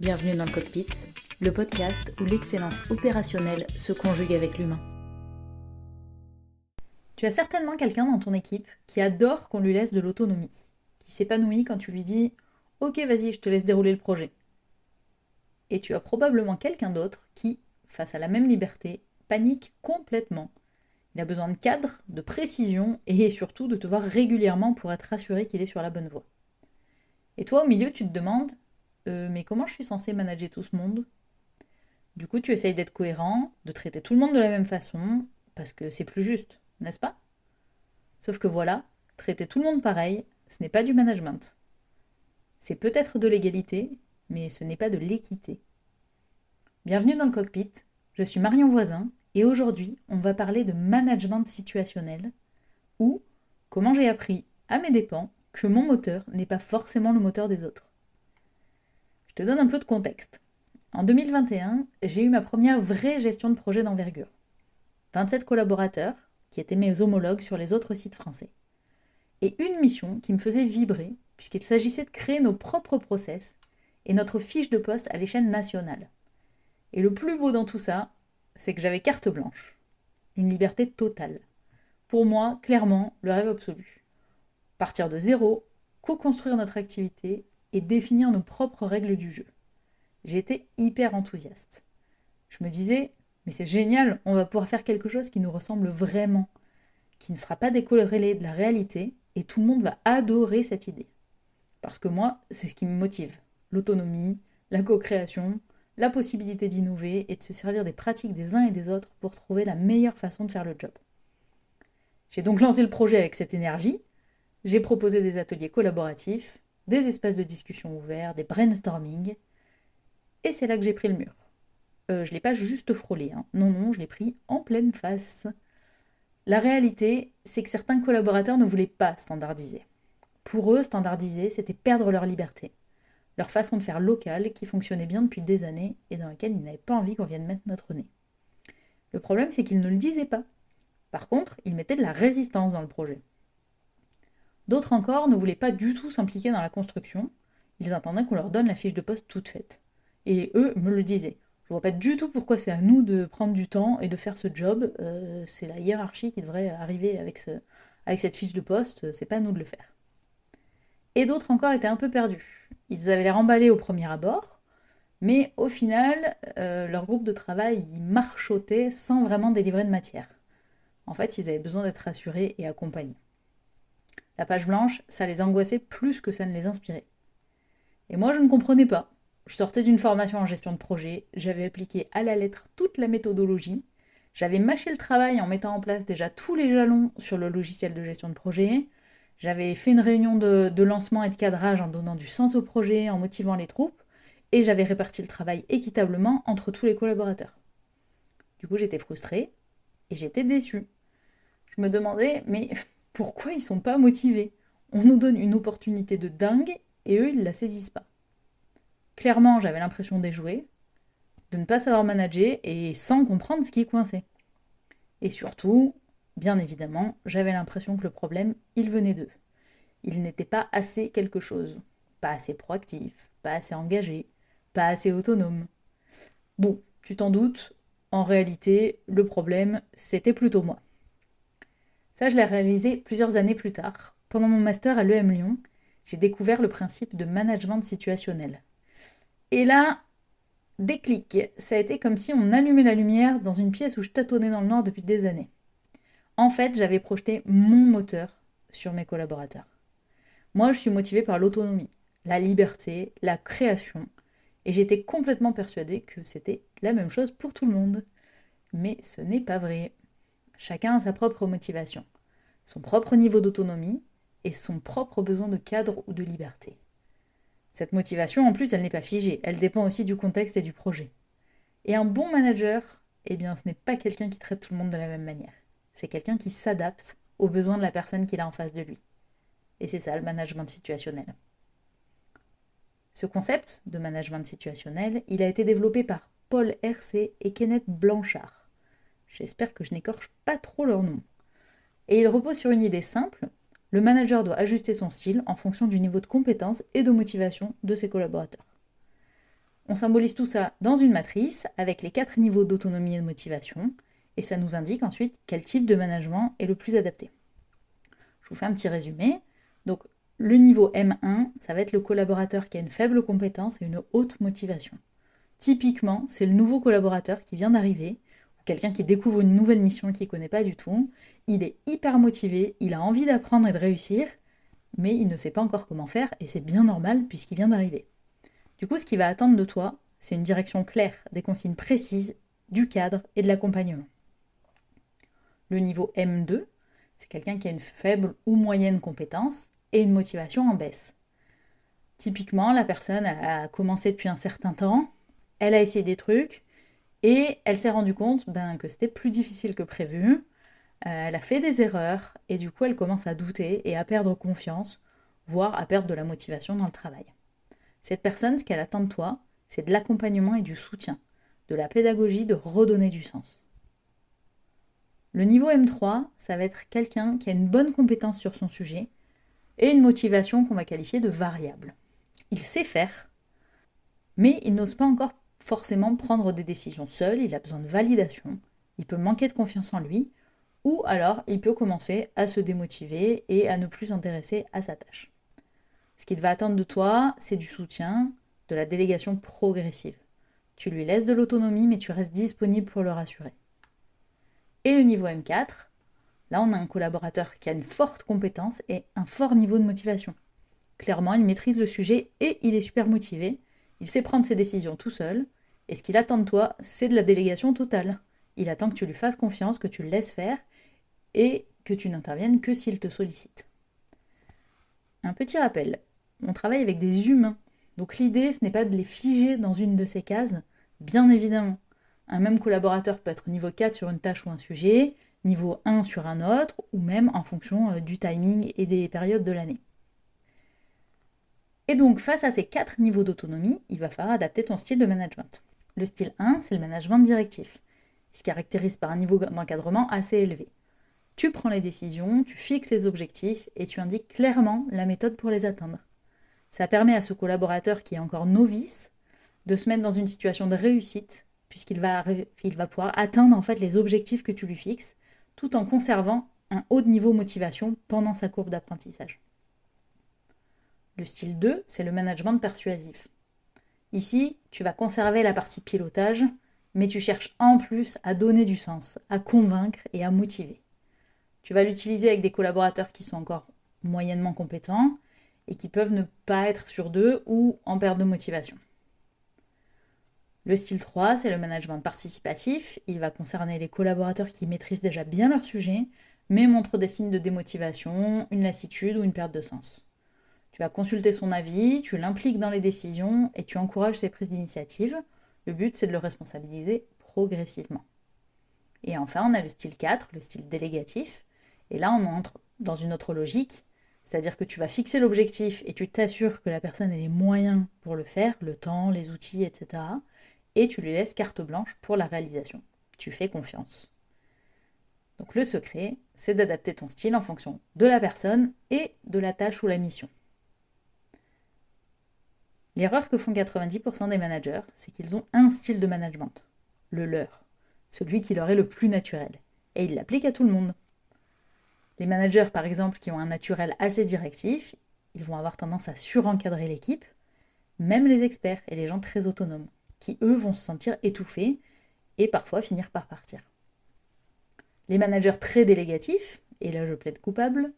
Bienvenue dans le cockpit, le podcast où l'excellence opérationnelle se conjugue avec l'humain. Tu as certainement quelqu'un dans ton équipe qui adore qu'on lui laisse de l'autonomie, qui s'épanouit quand tu lui dis « Ok, vas-y, je te laisse dérouler le projet ». Et tu as probablement quelqu'un d'autre qui, face à la même liberté, panique complètement. Il a besoin de cadre, de précision et surtout de te voir régulièrement pour être rassuré qu'il est sur la bonne voie. Et toi, au milieu, tu te demandes mais comment je suis censée manager tout ce monde ? Du coup, tu essayes d'être cohérent, de traiter tout le monde de la même façon, parce que c'est plus juste, n'est-ce pas ? Sauf que voilà, traiter tout le monde pareil, ce n'est pas du management. C'est peut-être de l'égalité, mais ce n'est pas de l'équité. Bienvenue dans le cockpit, je suis Marion Voisin, et aujourd'hui, on va parler de management situationnel, ou comment j'ai appris, à mes dépens, que mon moteur n'est pas forcément le moteur des autres. Je te donne un peu de contexte. En 2021, j'ai eu ma première vraie gestion de projet d'envergure. 27 collaborateurs, qui étaient mes homologues sur les autres sites français. Et une mission qui me faisait vibrer, puisqu'il s'agissait de créer nos propres process et notre fiche de poste à l'échelle nationale. Et le plus beau dans tout ça, c'est que j'avais carte blanche. Une liberté totale. Pour moi, clairement, le rêve absolu. Partir de zéro, co-construire notre activité et définir nos propres règles du jeu. J'étais hyper enthousiaste. Je me disais, mais c'est génial, on va pouvoir faire quelque chose qui nous ressemble vraiment, qui ne sera pas décorrélé de la réalité, et tout le monde va adorer cette idée. Parce que moi, c'est ce qui me motive. L'autonomie, la co-création, la possibilité d'innover et de se servir des pratiques des uns et des autres pour trouver la meilleure façon de faire le job. J'ai donc lancé le projet avec cette énergie, j'ai proposé des ateliers collaboratifs, des espaces de discussion ouverts, des brainstorming, et c'est là que j'ai pris le mur. Je ne l'ai pas juste frôlé, hein. Non, je l'ai pris en pleine face. La réalité, c'est que certains collaborateurs ne voulaient pas standardiser. Pour eux, standardiser, c'était perdre leur liberté, leur façon de faire locale qui fonctionnait bien depuis des années et dans laquelle ils n'avaient pas envie qu'on vienne mettre notre nez. Le problème, c'est qu'ils ne le disaient pas. Par contre, ils mettaient de la résistance dans le projet. D'autres encore ne voulaient pas du tout s'impliquer dans la construction, ils attendaient qu'on leur donne la fiche de poste toute faite. Et eux me le disaient. Je vois pas du tout pourquoi c'est à nous de prendre du temps et de faire ce job. C'est la hiérarchie qui devrait arriver avec cette fiche de poste, c'est pas à nous de le faire. Et d'autres encore étaient un peu perdus. Ils avaient l'air emballés au premier abord, mais au final, leur groupe de travail y marchottait sans vraiment délivrer de matière. En fait, ils avaient besoin d'être rassurés et accompagnés. La page blanche, ça les angoissait plus que ça ne les inspirait. Et moi, je ne comprenais pas. Je sortais d'une formation en gestion de projet, j'avais appliqué à la lettre toute la méthodologie, j'avais mâché le travail en mettant en place déjà tous les jalons sur le logiciel de gestion de projet, j'avais fait une réunion de lancement et de cadrage en donnant du sens au projet, en motivant les troupes, et j'avais réparti le travail équitablement entre tous les collaborateurs. Du coup, j'étais frustrée et j'étais déçue. Je me demandais, mais pourquoi ils sont pas motivés ? On nous donne une opportunité de dingue et eux, ils la saisissent pas. Clairement, j'avais l'impression d'échouer, de ne pas savoir manager et sans comprendre ce qui coinçait. Et surtout, bien évidemment, j'avais l'impression que le problème, il venait d'eux. Ils n'étaient pas assez quelque chose. Pas assez proactifs, pas assez engagés, pas assez autonomes. Bon, tu t'en doutes, en réalité, le problème, c'était plutôt moi. Ça, je l'ai réalisé plusieurs années plus tard. Pendant mon master à l'EM Lyon, j'ai découvert le principe de management situationnel. Et là, déclic, ça a été comme si on allumait la lumière dans une pièce où je tâtonnais dans le noir depuis des années. En fait, j'avais projeté mon moteur sur mes collaborateurs. Moi, je suis motivée par l'autonomie, la liberté, la création, et j'étais complètement persuadée que c'était la même chose pour tout le monde. Mais ce n'est pas vrai. Chacun a sa propre motivation, son propre niveau d'autonomie et son propre besoin de cadre ou de liberté. Cette motivation, en plus, elle n'est pas figée, elle dépend aussi du contexte et du projet. Et un bon manager, eh bien, ce n'est pas quelqu'un qui traite tout le monde de la même manière. C'est quelqu'un qui s'adapte aux besoins de la personne qu'il a en face de lui. Et c'est ça, le management situationnel. Ce concept de management situationnel, il a été développé par Paul Hersey et Kenneth Blanchard. J'espère que je n'écorche pas trop leur nom. Et il repose sur une idée simple. Le manager doit ajuster son style en fonction du niveau de compétence et de motivation de ses collaborateurs. On symbolise tout ça dans une matrice avec les 4 niveaux d'autonomie et de motivation, et ça nous indique ensuite quel type de management est le plus adapté. Je vous fais un petit résumé. Donc, le niveau M1, ça va être le collaborateur qui a une faible compétence et une haute motivation. Typiquement, c'est le nouveau collaborateur qui vient d'arriver, ou quelqu'un qui découvre une nouvelle mission qu'il ne connaît pas du tout. Il est hyper motivé, il a envie d'apprendre et de réussir, mais il ne sait pas encore comment faire, et c'est bien normal puisqu'il vient d'arriver. Du coup, ce qu'il va attendre de toi, c'est une direction claire, des consignes précises, du cadre et de l'accompagnement. Le niveau M2, c'est quelqu'un qui a une faible ou moyenne compétence et une motivation en baisse. Typiquement, la personne elle a commencé depuis un certain temps, elle a essayé des trucs et elle s'est rendue compte que c'était plus difficile que prévu. Elle a fait des erreurs et du coup elle commence à douter et à perdre confiance, voire à perdre de la motivation dans le travail. Cette personne, ce qu'elle attend de toi, c'est de l'accompagnement et du soutien, de la pédagogie, de redonner du sens. Le niveau M3, ça va être quelqu'un qui a une bonne compétence sur son sujet et une motivation qu'on va qualifier de variable. Il sait faire, mais il n'ose pas encore forcément prendre des décisions seul, il a besoin de validation, il peut manquer de confiance en lui, ou alors il peut commencer à se démotiver et à ne plus s'intéresser à sa tâche. Ce qu'il va attendre de toi, c'est du soutien, de la délégation progressive. Tu lui laisses de l'autonomie, mais tu restes disponible pour le rassurer. Et le niveau M4, là on a un collaborateur qui a une forte compétence et un fort niveau de motivation. Clairement, il maîtrise le sujet et il est super motivé. Il sait prendre ses décisions tout seul. Et ce qu'il attend de toi, c'est de la délégation totale. Il attend que tu lui fasses confiance, que tu le laisses faire et que tu n'interviennes que s'il te sollicite. Un petit rappel, on travaille avec des humains. Donc l'idée, ce n'est pas de les figer dans une de ces cases, bien évidemment. Un même collaborateur peut être niveau 4 sur une tâche ou un sujet, niveau 1 sur un autre, ou même en fonction du timing et des périodes de l'année. Et donc, face à ces 4 niveaux d'autonomie, il va falloir adapter ton style de management. Le style 1, c'est le management directif. Il se caractérise par un niveau d'encadrement assez élevé. Tu prends les décisions, tu fixes les objectifs et tu indiques clairement la méthode pour les atteindre. Ça permet à ce collaborateur qui est encore novice de se mettre dans une situation de réussite puisqu'il va pouvoir atteindre en fait les objectifs que tu lui fixes tout en conservant un haut niveau de motivation pendant sa courbe d'apprentissage. Le style 2, c'est le management persuasif. Ici, tu vas conserver la partie pilotage, mais tu cherches en plus à donner du sens, à convaincre et à motiver. Tu vas l'utiliser avec des collaborateurs qui sont encore moyennement compétents et qui peuvent ne pas être sûrs d'eux ou en perte de motivation. Le style 3, c'est le management participatif. Il va concerner les collaborateurs qui maîtrisent déjà bien leur sujet, mais montrent des signes de démotivation, une lassitude ou une perte de sens. Tu vas consulter son avis, tu l'impliques dans les décisions et tu encourages ses prises d'initiative. Le but, c'est de le responsabiliser progressivement. Et enfin, on a le style 4, le style délégatif. Et là, on entre dans une autre logique, c'est-à-dire que tu vas fixer l'objectif et tu t'assures que la personne ait les moyens pour le faire, le temps, les outils, etc. Et tu lui laisses carte blanche pour la réalisation. Tu fais confiance. Donc le secret, c'est d'adapter ton style en fonction de la personne et de la tâche ou la mission. L'erreur que font 90% des managers, c'est qu'ils ont un style de management, le leur, celui qui leur est le plus naturel, et ils l'appliquent à tout le monde. Les managers, par exemple, qui ont un naturel assez directif, ils vont avoir tendance à surencadrer l'équipe, même les experts et les gens très autonomes, qui eux vont se sentir étouffés et parfois finir par partir. Les managers très délégatifs, et là je plaide coupable,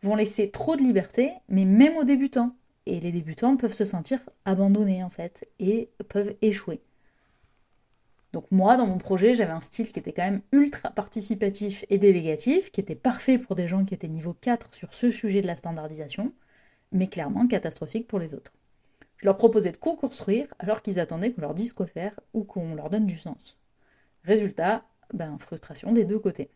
vont laisser trop de liberté, mais même aux débutants. Et les débutants peuvent se sentir abandonnés en fait, et peuvent échouer. Donc moi, dans mon projet, j'avais un style qui était quand même ultra participatif et délégatif, qui était parfait pour des gens qui étaient niveau 4 sur ce sujet de la standardisation, mais clairement catastrophique pour les autres. Je leur proposais de co-construire alors qu'ils attendaient qu'on leur dise quoi faire ou qu'on leur donne du sens. Résultat, frustration des deux côtés.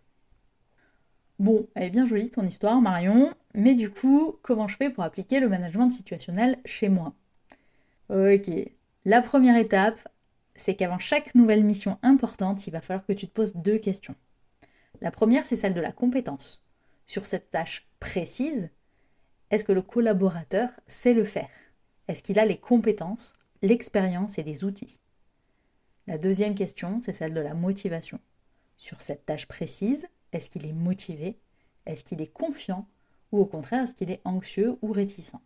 Bon, elle est bien jolie ton histoire, Marion, mais du coup, comment je fais pour appliquer le management situationnel chez moi ? Ok, la première étape, c'est qu'avant chaque nouvelle mission importante, il va falloir que tu te poses 2 questions. La première, c'est celle de la compétence. Sur cette tâche précise, est-ce que le collaborateur sait le faire ? Est-ce qu'il a les compétences, l'expérience et les outils. La deuxième question, c'est celle de la motivation. Sur cette tâche précise, est-ce qu'il est motivé? Est-ce qu'il est confiant? Ou au contraire, est-ce qu'il est anxieux ou réticent?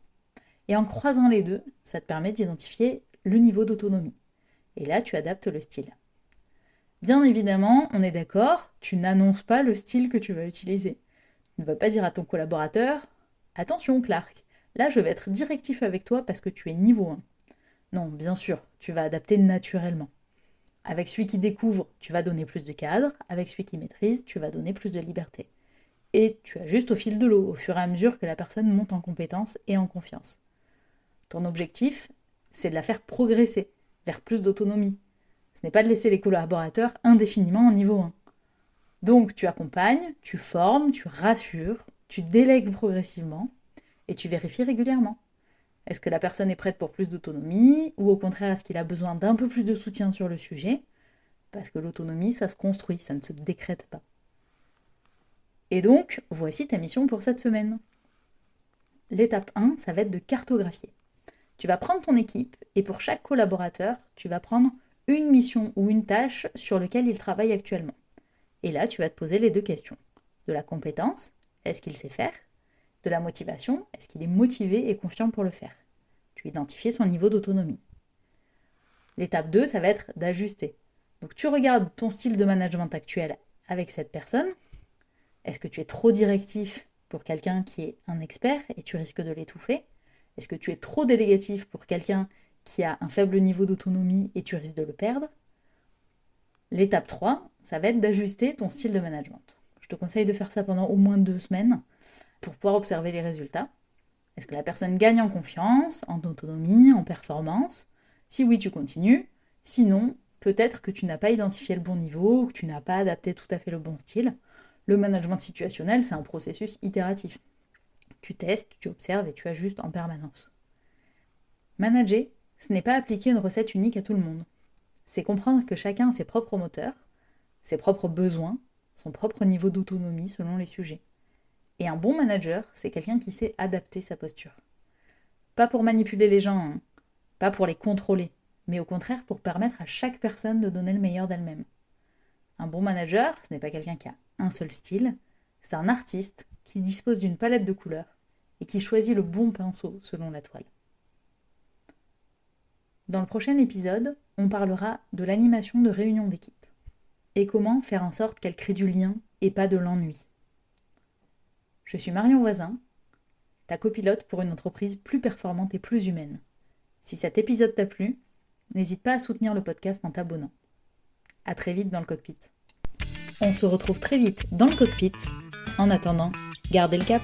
Et en croisant les deux, ça te permet d'identifier le niveau d'autonomie. Et là, tu adaptes le style. Bien évidemment, on est d'accord, tu n'annonces pas le style que tu vas utiliser. Tu ne vas pas dire à ton collaborateur « Attention Clark, là je vais être directif avec toi parce que tu es niveau 1 ». Non, bien sûr, tu vas adapter naturellement. Avec celui qui découvre, tu vas donner plus de cadre. Avec celui qui maîtrise, tu vas donner plus de liberté. Et tu ajustes au fil de l'eau, au fur et à mesure que la personne monte en compétence et en confiance. Ton objectif, c'est de la faire progresser vers plus d'autonomie. Ce n'est pas de laisser les collaborateurs indéfiniment en niveau 1. Donc tu accompagnes, tu formes, tu rassures, tu délègues progressivement et tu vérifies régulièrement. Est-ce que la personne est prête pour plus d'autonomie ou au contraire est-ce qu'il a besoin d'un peu plus de soutien sur le sujet? Parce que l'autonomie, ça se construit, ça ne se décrète pas. Et donc, voici ta mission pour cette semaine. L'étape 1, ça va être de cartographier. Tu vas prendre ton équipe et pour chaque collaborateur, tu vas prendre une mission ou une tâche sur laquelle il travaille actuellement. Et là, tu vas te poser les deux questions. De la compétence, est-ce qu'il sait faire? De la motivation, est-ce qu'il est motivé et confiant pour le faire? Tu identifies son niveau d'autonomie. L'étape 2, ça va être d'ajuster. Donc tu regardes ton style de management actuel avec cette personne. Est-ce que tu es trop directif pour quelqu'un qui est un expert et tu risques de l'étouffer? Est-ce que tu es trop délégatif pour quelqu'un qui a un faible niveau d'autonomie et tu risques de le perdre? L'étape 3, ça va être d'ajuster ton style de management. Je te conseille de faire ça pendant au moins 2 semaines pour pouvoir observer les résultats. Est-ce que la personne gagne en confiance, en autonomie, en performance? Si oui, tu continues. Sinon, peut-être que tu n'as pas identifié le bon niveau ou que tu n'as pas adapté tout à fait le bon style. Le management situationnel, c'est un processus itératif. Tu testes, tu observes et tu ajustes en permanence. Manager, ce n'est pas appliquer une recette unique à tout le monde. C'est comprendre que chacun a ses propres moteurs, ses propres besoins, son propre niveau d'autonomie selon les sujets. Et un bon manager, c'est quelqu'un qui sait adapter sa posture. Pas pour manipuler les gens, hein, pas pour les contrôler, mais au contraire pour permettre à chaque personne de donner le meilleur d'elle-même. Un bon manager, ce n'est pas quelqu'un qui a un seul style, c'est un artiste qui dispose d'une palette de couleurs et qui choisit le bon pinceau selon la toile. Dans le prochain épisode, on parlera de l'animation de réunions d'équipe et comment faire en sorte qu'elle crée du lien et pas de l'ennui. Je suis Marion Voisin, ta copilote pour une entreprise plus performante et plus humaine. Si cet épisode t'a plu, n'hésite pas à soutenir le podcast en t'abonnant. À très vite dans le cockpit. On se retrouve très vite dans le cockpit. En attendant, gardez le cap.